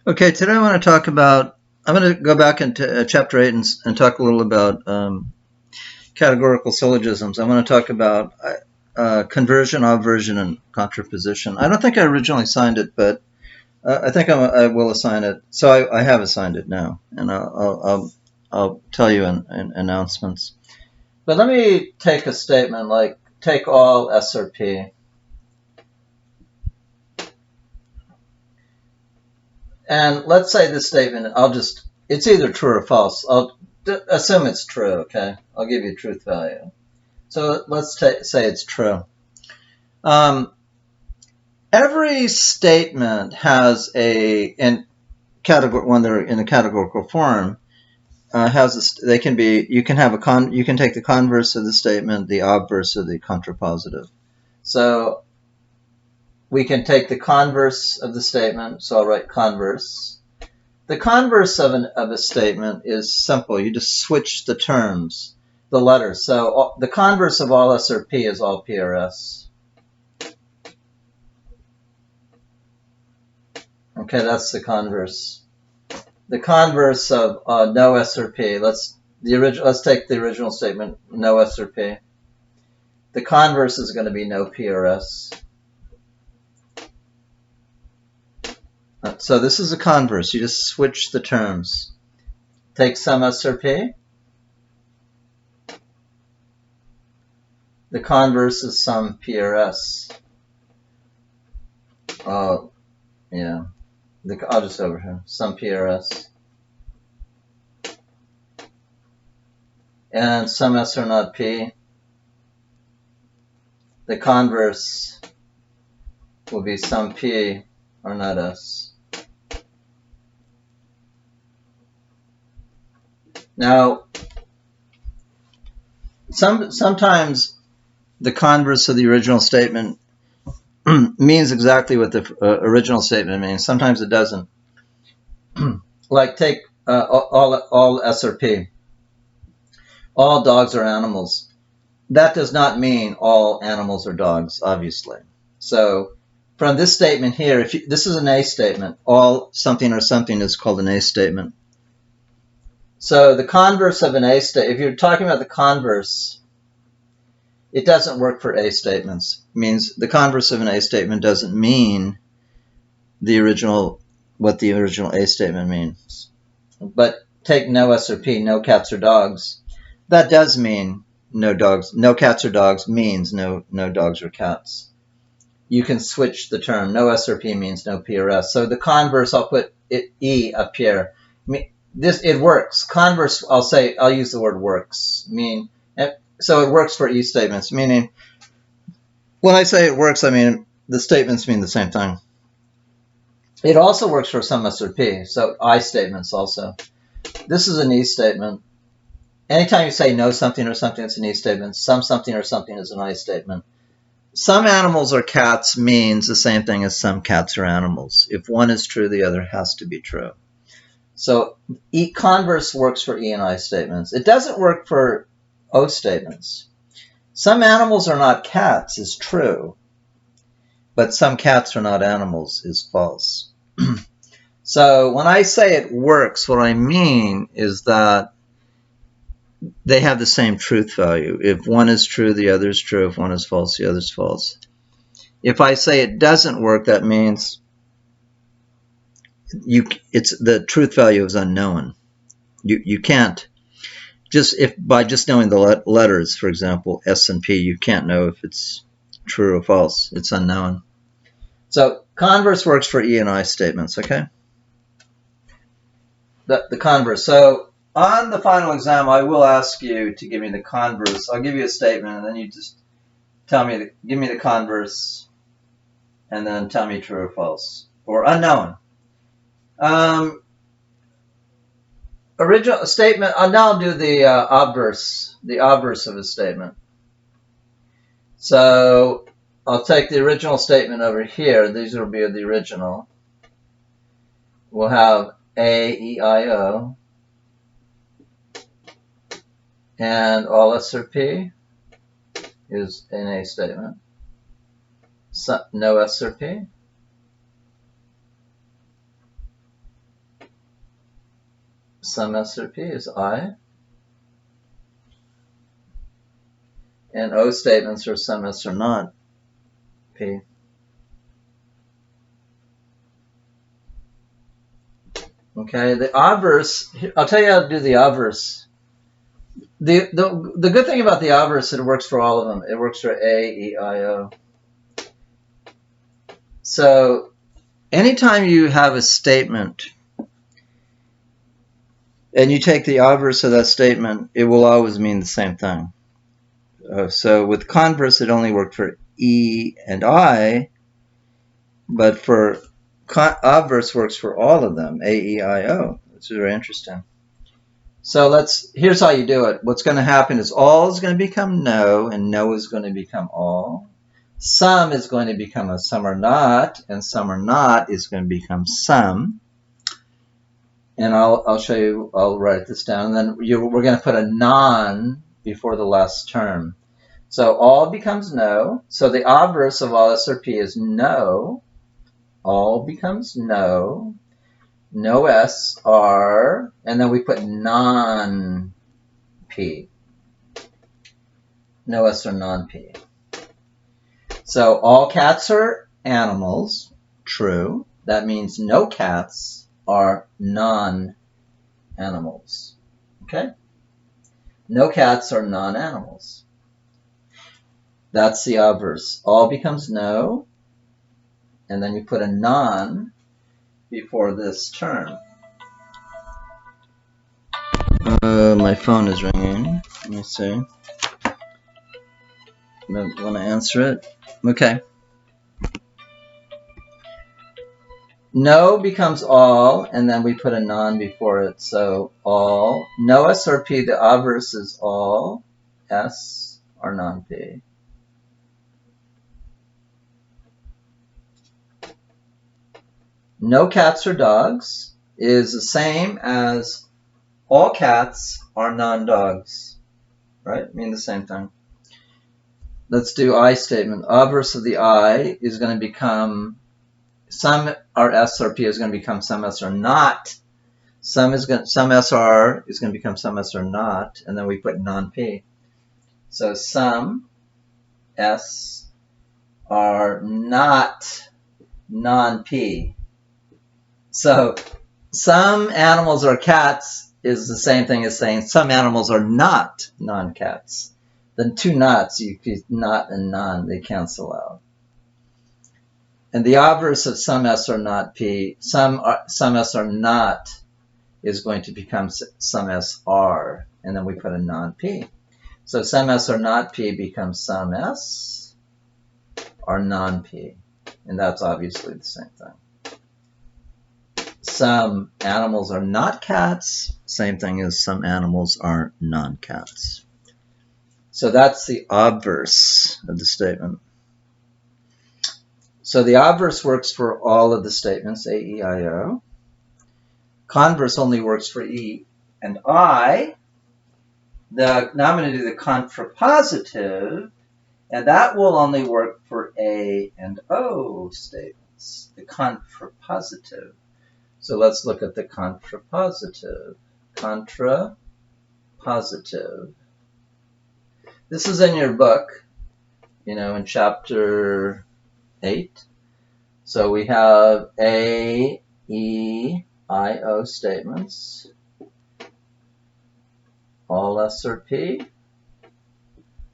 Okay, today I want to talk about, I'm going to go back into chapter 8 and talk a little about categorical syllogisms. I want to talk about conversion, obversion, and contraposition. I don't think I originally signed it, but I think I will assign it. So I have assigned it now, and I'll tell you in announcements. But let me take a statement like, take all S or P. And let's say this statement, it's either true or false. I'll assume it's true, okay? I'll give you truth value. So let's say it's true. Every statement has when they're in a categorical form, you can take the converse of the statement, the obverse, or the contrapositive. So we can take the converse of the statement, so I'll write converse. The converse of a statement is simple. You just switch the terms, the letters. So the converse of all S or P is all P or S. Okay, that's the converse. The converse of no S or P. Let's take the original statement, no S or P. The converse is going to be no P or S. So this is a converse. You just switch the terms. Take some S or P. The converse is some P or S. Oh, yeah. I'll just over here. Some P or S. And some S are not P. The converse will be some P or not S. Now, sometimes the converse of the original statement means exactly what the original statement means. Sometimes it doesn't. Like take all S or P. All dogs are animals. That does not mean all animals are dogs, obviously. So from this statement here, this is an A statement. All something or something is called an A statement. So the converse of an A statement, if you're talking about the converse, it doesn't work for A statements. It means the converse of an A statement doesn't mean what the original A statement means. But take no S or P, no cats or dogs. That does mean no dogs, no cats or dogs means no dogs or cats. You can switch the term. No S or P means no P or S. So the converse, I'll put E up here. It works. Converse, I'll use the word works. So it works for E statements, meaning when I say it works, I mean the statements mean the same thing. It also works for some S or P, so I statements also. This is an E statement. Anytime you say no something or something, it's an E statement. Some something or something is an I statement. Some animals or cats means the same thing as some cats or animals. If one is true, the other has to be true. So converse works for E and I statements. It doesn't work for O statements. Some animals are not cats is true, but some cats are not animals is false. So when I say it works, what I mean is that they have the same truth value. If one is true, the other is true. If one is false, the other is false. If I say it doesn't work, that means the truth value is unknown. You can't by just knowing the letters, for example, S and P, you can't know if it's true or false. It's unknown. So converse works for E and I statements, okay? The converse. So on the final exam, I will ask you to give me the converse. I'll give you a statement, and then you just give me the converse, and then tell me true or false, or unknown. Original statement, now I'll do the obverse of a statement. So I'll take the original statement over here. These will be the original. We'll have A, E, I, O. And all S or P is an A statement. So, no S or P. some S or P is I. And O statements are some S or not P. Okay, the obverse, I'll tell you how to do the obverse. The good thing about the obverse is it works for all of them. It works for A, E, I, O. So anytime you have a statement and you take the obverse of that statement, it will always mean the same thing. So with converse, it only worked for E and I, but for obverse works for all of them, A, E, I, O. Which is very interesting. So here's how you do it. What's going to happen is all is going to become no, and no is going to become all. Some is going to become a some or not, and some or not is going to become some. And I'll show you, I'll write this down, and then we're going to put a non before the last term. So all becomes no. So the obverse of all S or P is no. All becomes no. No S, R, and then we put non-P. No S or non-P. So all cats are animals, true. That means no cats are non-animals. Okay? No cats are non-animals. That's the obverse. All becomes no, and then you put a non before this term. My phone is ringing. Let me see. I want to answer it. Okay. No becomes all, and then we put a non before it. So all. No S or P, the obverse is all. S or non-P. No cats or dogs is the same as all cats are non-dogs, right? Mean the same thing. Let's do I statement. Obverse of the I is going to become some or S or P is going to become some S or not. Some S R is going to become some S or not, and then we put non-P. So some S are not non-P. So some animals are cats is the same thing as saying some animals are not non-cats. The two nots, not and non, they cancel out. And the obverse of some S or not P, some S or not is going to become some S R, and then we put a non-P. So some S or not P becomes some S or non-P, and that's obviously the same thing. Some animals are not cats, same thing as some animals are non-cats. So that's the obverse of the statement. So the obverse works for all of the statements, A, E, I, O. Converse only works for E and I. Now I'm going to do the contrapositive, and that will only work for A and O statements, the contrapositive. So let's look at the contrapositive. Contrapositive. This is in your book, in chapter 8. So we have A, E, I, O statements. All S or P.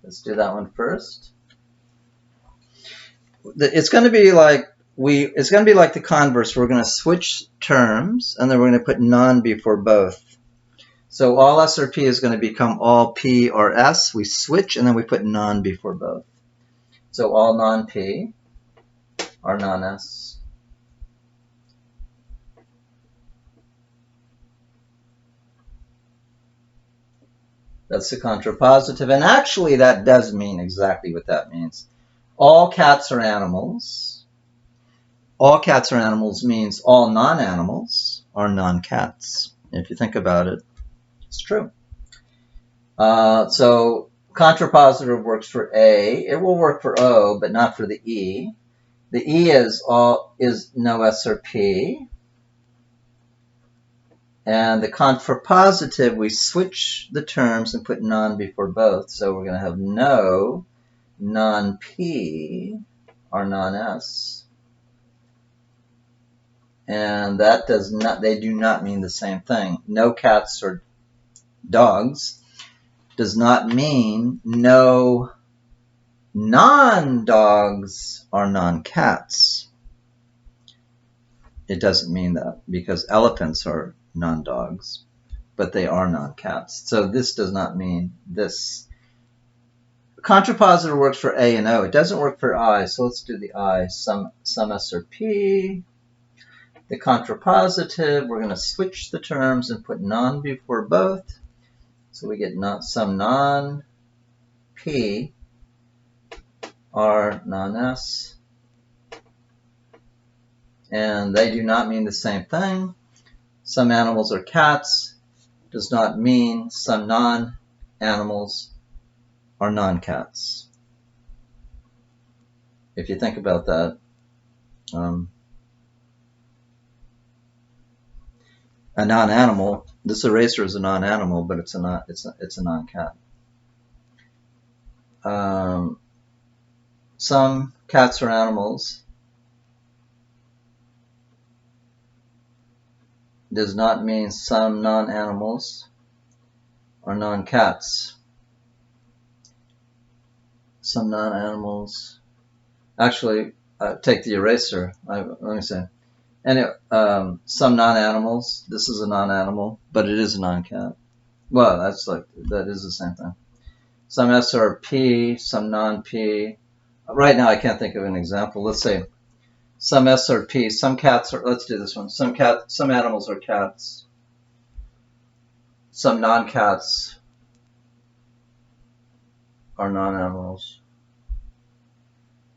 Let's do that one first. It's going to be like the converse. We're going to switch terms, and then we're going to put non before both. So all S or P is going to become all P or S. We switch, and then we put non before both. So all non-P are non-S. That's the contrapositive. And actually, that does mean exactly what that means. All cats are animals. All cats are animals means all non-animals are non-cats. If you think about it, it's true. So contrapositive works for A. It will work for O, but not for the E. The E is no S or P. And the contrapositive, we switch the terms and put non before both. So we're going to have no, non-P, or non-S. And that does not, they do not mean the same thing. No cats or dogs does not mean no non-dogs or non-cats. It doesn't mean that, because elephants are non-dogs, but they are non-cats. So this does not mean this. Contrapositive works for A and O. It doesn't work for I, so let's do the I. Some S or P. The contrapositive, we're going to switch the terms and put non before both. So we get some non-P are non-S. And they do not mean the same thing. Some animals are cats does not mean some non-animals are non-cats. If you think about that, a non-animal, this eraser is a non-animal, but it's a non-cat. Some cats are animals does not mean some non-animals are non-cats. Some non-animals, actually, take the eraser. Let me say. Anyway, some non-animals. This is a non-animal, but it is a non-cat. Well, that is the same thing. Some S are P, some non-P. Right now, I can't think of an example. Let's say some S are P, some cats are. Let's do this one. Some animals are cats. Some non-cats are non-animals.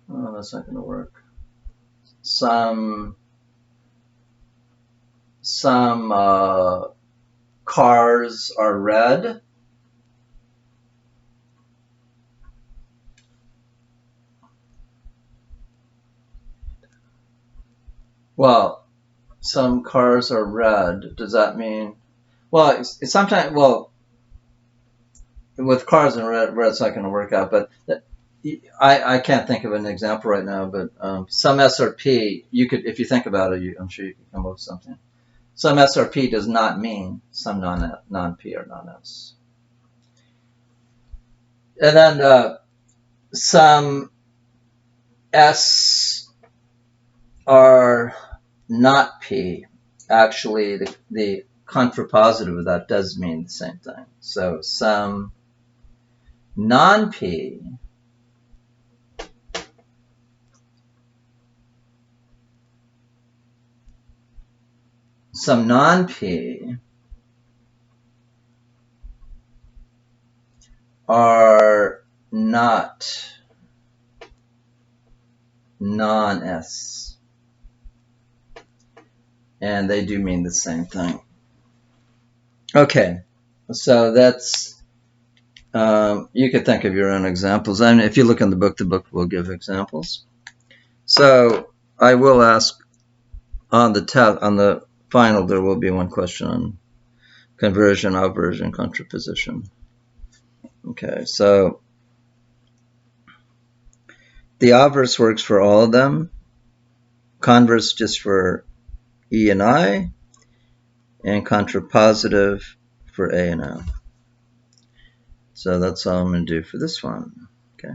Oh, that's not going to work. Some cars are red. Well, some cars are red. Does that mean? Well, it's sometimes. Well, with cars and red, it's not going to work out. But I can't think of an example right now. But some S or P, you could, if you think about it, I'm sure you could come up with something. Some S or P does not mean some non-P or non-S. And then some S are not P. Actually, the contrapositive of that does mean the same thing. So some non-P are not non-S. And they do mean the same thing. Okay, so that's, you could think of your own examples. And if you look in the book will give examples. So I will ask on the final, there will be one question on conversion, obversion, contraposition. Okay, so the obverse works for all of them. Converse just for E and I, and contrapositive for A and O. So that's all I'm going to do for this one. Okay.